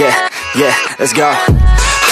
Yeah, let's go.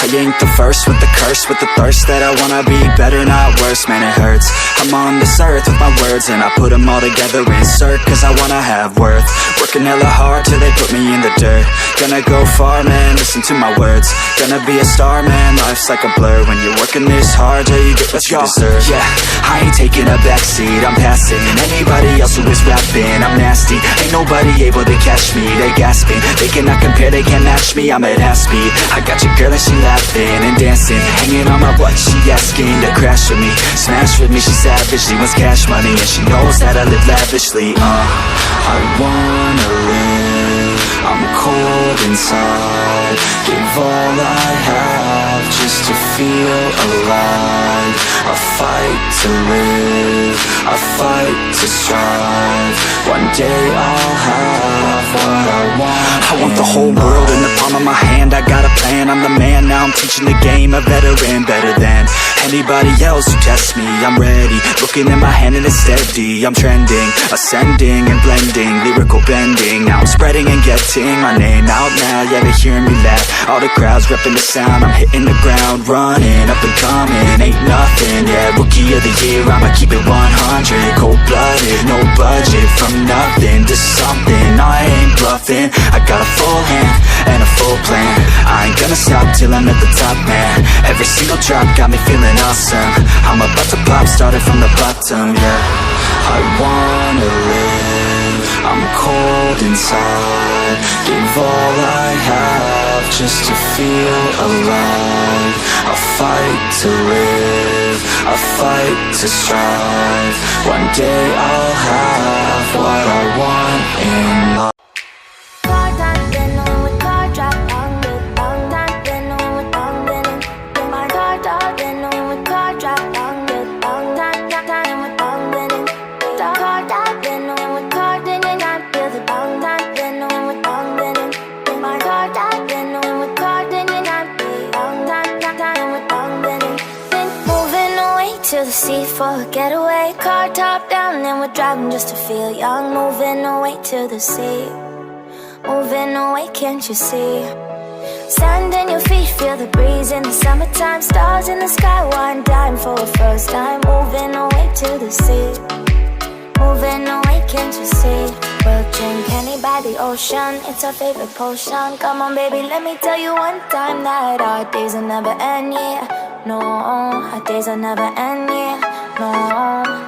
I ain't the first with the curse, with the thirst that I wanna be better, not worse, man it hurts. I'm on this earth with my words and I put them all together, insert, cause I wanna have worth. Working hella hard till they put me in the dirt. Gonna go far, man, listen to my words. Gonna be a star, man, life's like a blur. When you're working this hard, yeah, you get what you deserve. Yeah, I ain't taking a backseat, I'm passing anybody else who is rapping. I'm nasty, ain't nobody able to catch me. They gasping, they cannot compare, they can't match me. I'm at half speed, I got your girl and she laughing and dancing, hanging on my butt, she asking to crash with me, smash with me, she savage, she wants cash money, and she knows that I live lavishly. I wanna live, I'm cold inside, give all I have just to feel alive. I fight to live, I fight to strive, one day I'll have what I want. I want the whole world in the palm of my hand, I got a plan, I'm the man, now I'm teaching the game, a veteran, better than anybody else who tests me. I'm ready, looking at my hand and it's steady. I'm trending, ascending and blending, lyrical bending. Now I'm spreading and getting my name out now. Yeah, they hearing me laugh, all the crowds repping the sound. I'm hitting the ground, running, up and coming, ain't nothing. Yeah, rookie of the year, I'ma keep it 100. Cold-blooded, no budget, from nothing to something. I ain't bluffing, I got a full hand and a full plan. I ain't gonna stop till I'm at the top, man. Every single drop got me feeling awesome. I'm about to pop, started from the bottom, yeah. I wanna live, I'm cold inside, give all I have just to feel alive. I fight to live, I fight to strive, one day I'll have what I want in life. To the sea for a getaway, car top down and we're driving just to feel young. Moving away to the sea, moving away, can't you see? Sand in your feet, feel the breeze in the summertime. Stars in the sky, one dime for a first time. Moving away to the sea, moving away, can't you see? We'll drink Henny by the ocean, it's our favorite potion. Come on baby, let me tell you one time that our days will never end, yeah. No, our days will never end, yeah. No.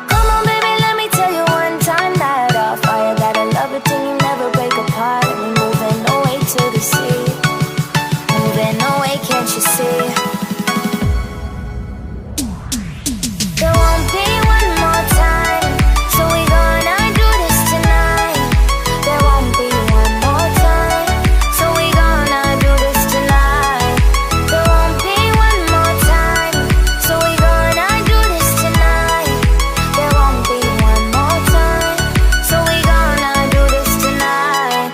Come on baby, let me tell you one time that our fire got a love it till you never break apart. And we're moving away to the sea, moving away, can't you see? There won't be one more time, so we gonna do this tonight. There won't be one more time, so we gonna do this tonight. There won't be one more time, so we gonna do this tonight. There won't be one more time, so we gonna do this tonight.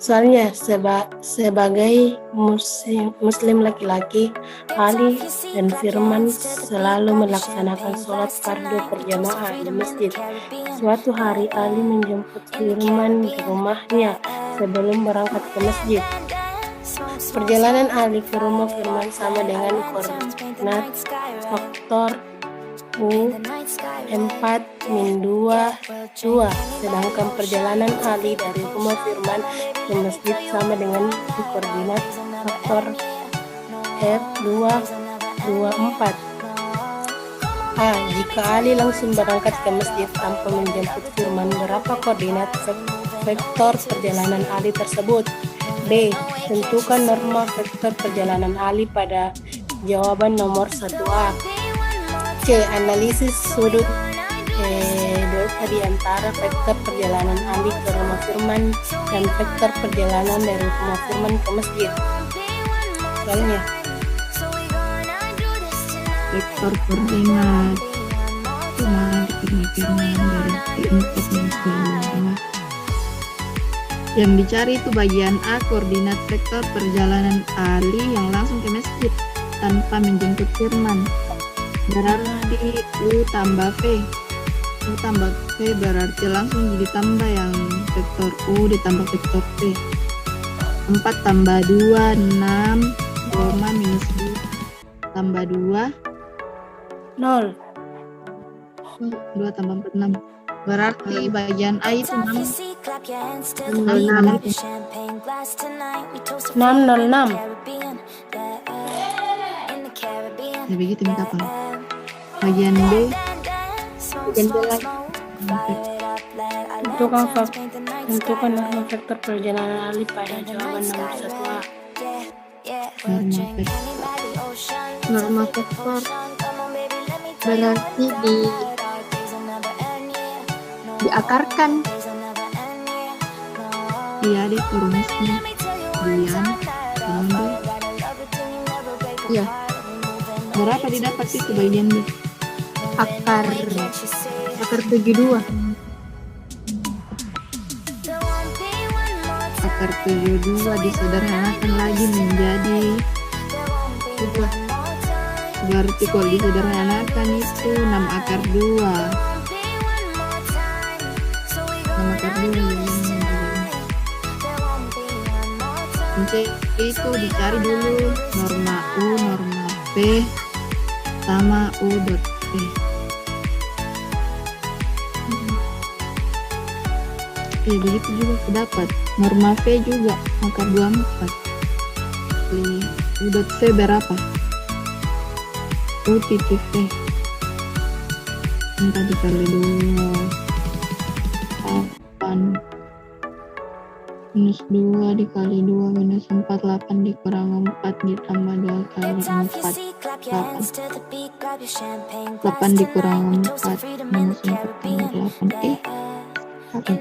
Soalnya sebagai muslim laki-laki, Ali dan Firman selalu melaksanakan sholat fardu berjamaah di masjid. Suatu hari Ali menjemput Firman di rumahnya sebelum berangkat ke masjid. Perjalanan Ali ke rumah Firman sama dengan koordinat faktor U4 min 2, sedangkan perjalanan Ali dari rumah Firman ke masjid sama dengan koordinat faktor F2, 24. Jika Ali langsung berangkat ke masjid tanpa menjemput Firman, berapa koordinat vektor perjalanan Ali tersebut? B. Tentukan norma vektor perjalanan Ali pada jawaban nomor 1A. C. Analisis sudut delta di antara vektor perjalanan Ali ke rumah Firman dan vektor perjalanan dari rumah Firman ke masjid. Soalnya vektor koordinat. Cuma dikira-kira dari 4 yang kedua. Yang dicari itu bagian A, koordinat vektor perjalanan Ali yang langsung ke masjid tanpa menjemput Firman. Berarti U tambah V. U tambah V berarti langsung ditambah yang vektor U ditambah vektor V. 4 tambah 2, 6, minus 2 tambah 2, 0. 2 tambah 4, 6. Berarti bagian A itu 6. 606. Ya begitu minta apa? Bagian B. Bagian B lagi. Tentukan norma vektor perjalanan Ali pada jawaban nomor 1A. Norma vektor berarti diakarkan. Iya deh, rumusnya Dian, iya. Berapa didapat itu bagian B? Akar 72. Akar 72 disederhanakan lagi menjadi 3. Berarti kalau disederhanakan itu 6 akar 2. 6 akar 2 C itu dicari dulu norma U, norma P sama U dot P. Begitu juga dapat norma V juga akar 24. U dot V berapa? U titik V minta dikali 2 8 minus 2 dikali 2 minus 4, 8 dikurang 4 ditambah 2 kali 4, 8 dikurang 4 minus 4 tambah 8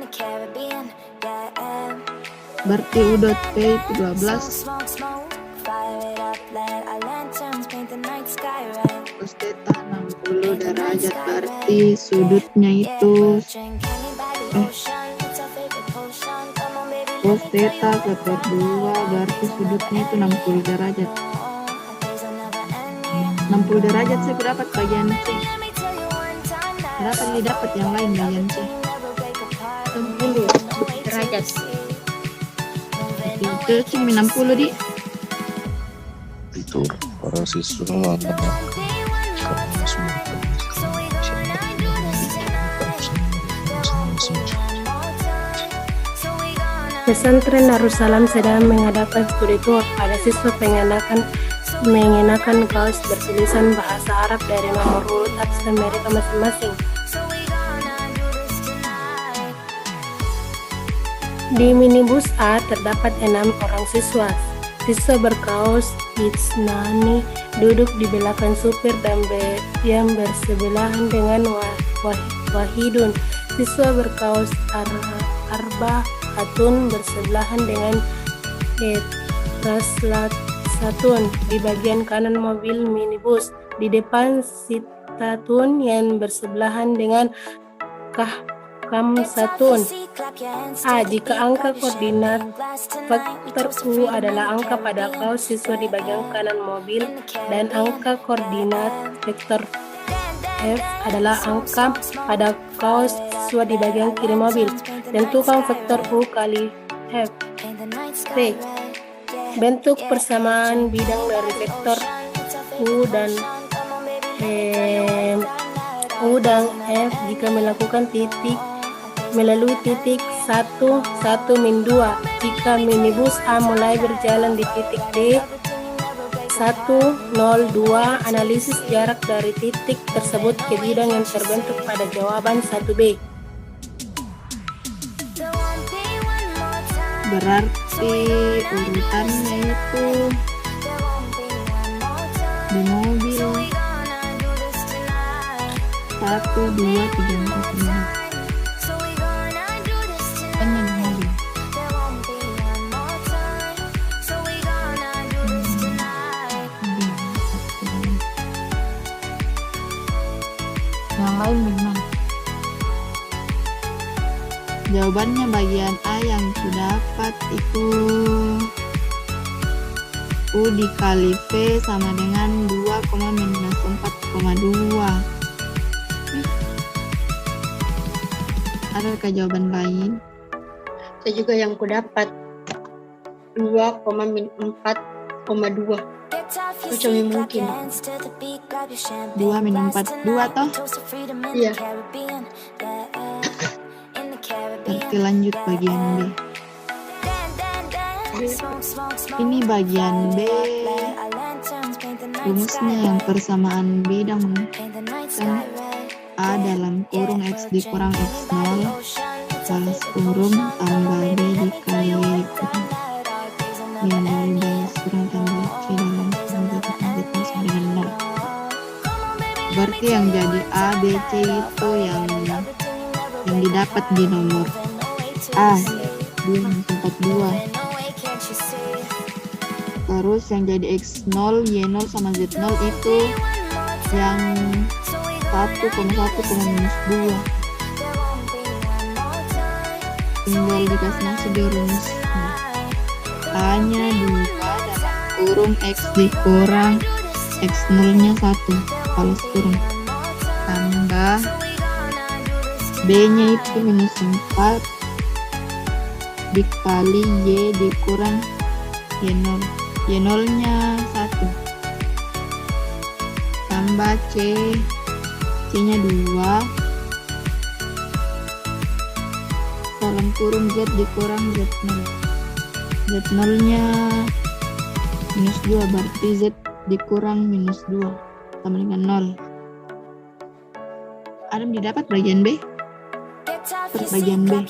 berarti U dot P itu 12 terus theta 60 derajat berarti sudutnya itu cos theta vektor 2 berarti sudutnya itu 60 derajat. 60 derajat saya dapat bagian C. Berapa didapat yang lain bagian C? 60 derajat. Itu cuma 60 di. Itu para siswa karena semua Pesantren Darussalam sedang mengadakan studi tour. Ada siswa mengenakan kaos bertulisan bahasa Arab dari nomor urut absen mereka masing-masing. Di minibus A terdapat 6 orang siswa. Siswa berkaos Itsnani duduk di belakang supir dan yang bersebelahan dengan Wahidun. Siswa berkaos Arba Atun bersebelahan dengan Raslatun di bagian kanan mobil minibus. Di depan Sitatun yang bersebelahan dengan Kamsatun. Jika angka koordinat vektor U adalah angka pada kaos siswa di bagian kanan mobil dan angka koordinat vektor F adalah angka pada kaos siswa di bagian kiri mobil. Tentukan vektor U kali F. T. Bentuk persamaan bidang dari vektor U dan F jika melakukan melalui titik 1, 1, min 2. Jika minibus A mulai berjalan di titik D 1, 0, 2, analisis jarak dari titik tersebut ke bidang yang terbentuk pada jawaban 1B. Berarti urutannya itu di mobil 1, 2, 3, 4, 5. Tanya di mobil. Jawabannya bagian A yang kudapat itu U dikali V sama dengan 2, minus 4,2. Adakah jawaban lain? Saya juga yang kudapat 2,4,2. Macam mungkin 2 minus 4, 2 toh? Iya. Berarti lanjut bagian B. Ini bagian B. Rumusnya yang persamaan bidang kan A dalam kurung X dikurang X0 balas kurung tambah B dikali Y dikurang Y0 balas kurung tambah C dalam kurung Z ditambah sama dengan 0. Berarti yang jadi A, B, C itu yang didapat di nomor A 2 minus 42. Terus yang jadi X0, Y0 sama Z0 itu yang 1,1, minus 2. Tinggal dikasih masuk di rumus. A-nya 2 dalam kurung X dikurang X0-nya 1 balas kurung tambah B-nya itu minus 4 dikali Y dikurang Y0. Y0-nya 1 tambah C-nya 2 dalam kurung Z dikurang Z0. Z0-nya minus 2 berarti Z dikurang minus 2 sama dengan 0. Adam didapat bagian B. Bagian B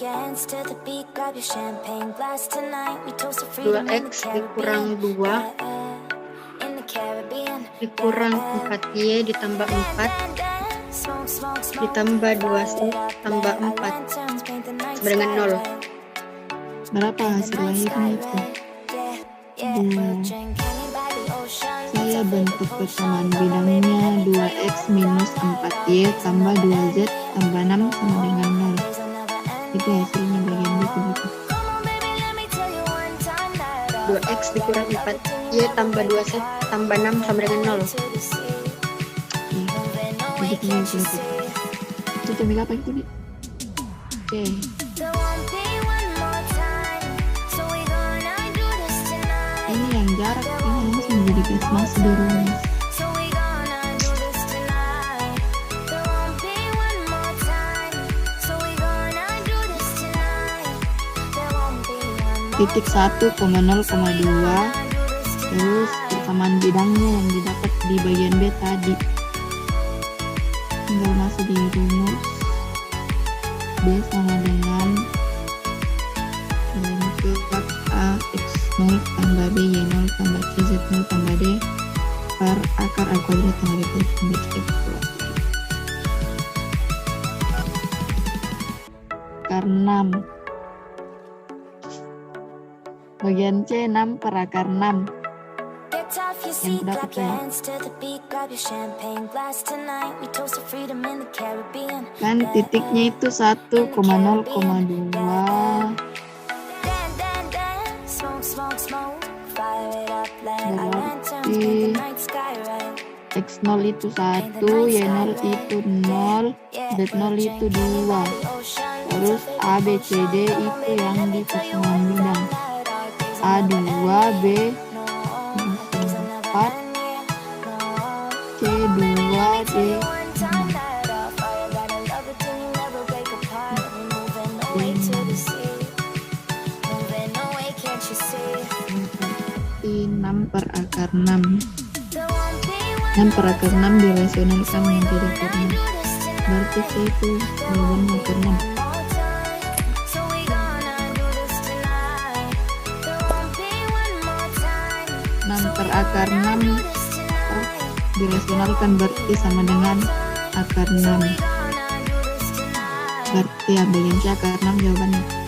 2x dikurang 2 dikurang 4y ditambah 4 ditambah 2c tambah 4 sama dengan 0. Berapa hasil lahirnya itu? 2. Saya bentuk persamaan bidangnya 2x minus 4y tambah 2z tambah 6 sama dengan 0. Itu hasilnya bagian B begitu. 2x dikurang 4y tambah 2z tambah 6 sama dengan 0. Begitu begitu. Itu cumi kapan itu nih? Oke. Ini yang jarak ini langsung menjadi garis masa di rumus. Titik 1,0,2 terus persamaan bidangnya yang didapat di bagian B tadi tinggal masuk di rumus. B sama dengan mutlak A X0 tambah B Y0 tambah C Z0 tambah D per akar A kuadrat tambah B tambah C kuadrat. Akar 6 bagian C 6 per akar 6 yang dapat saya kan titiknya itu 1,0,2 berarti X0 itu 1, Y0 itu 0, Z0 itu 2 terus A, B, C, D itu yang di persamaan bidang A2, B 4, C2, D 6 per akar 6 per akar 6 dirasionalkan menjadi akar 6 berarti C itu jawabannya akar 6 per akar 6 dirasionalkan berarti sama dengan akar 6 berarti ambil yang C akar 6 jawabannya.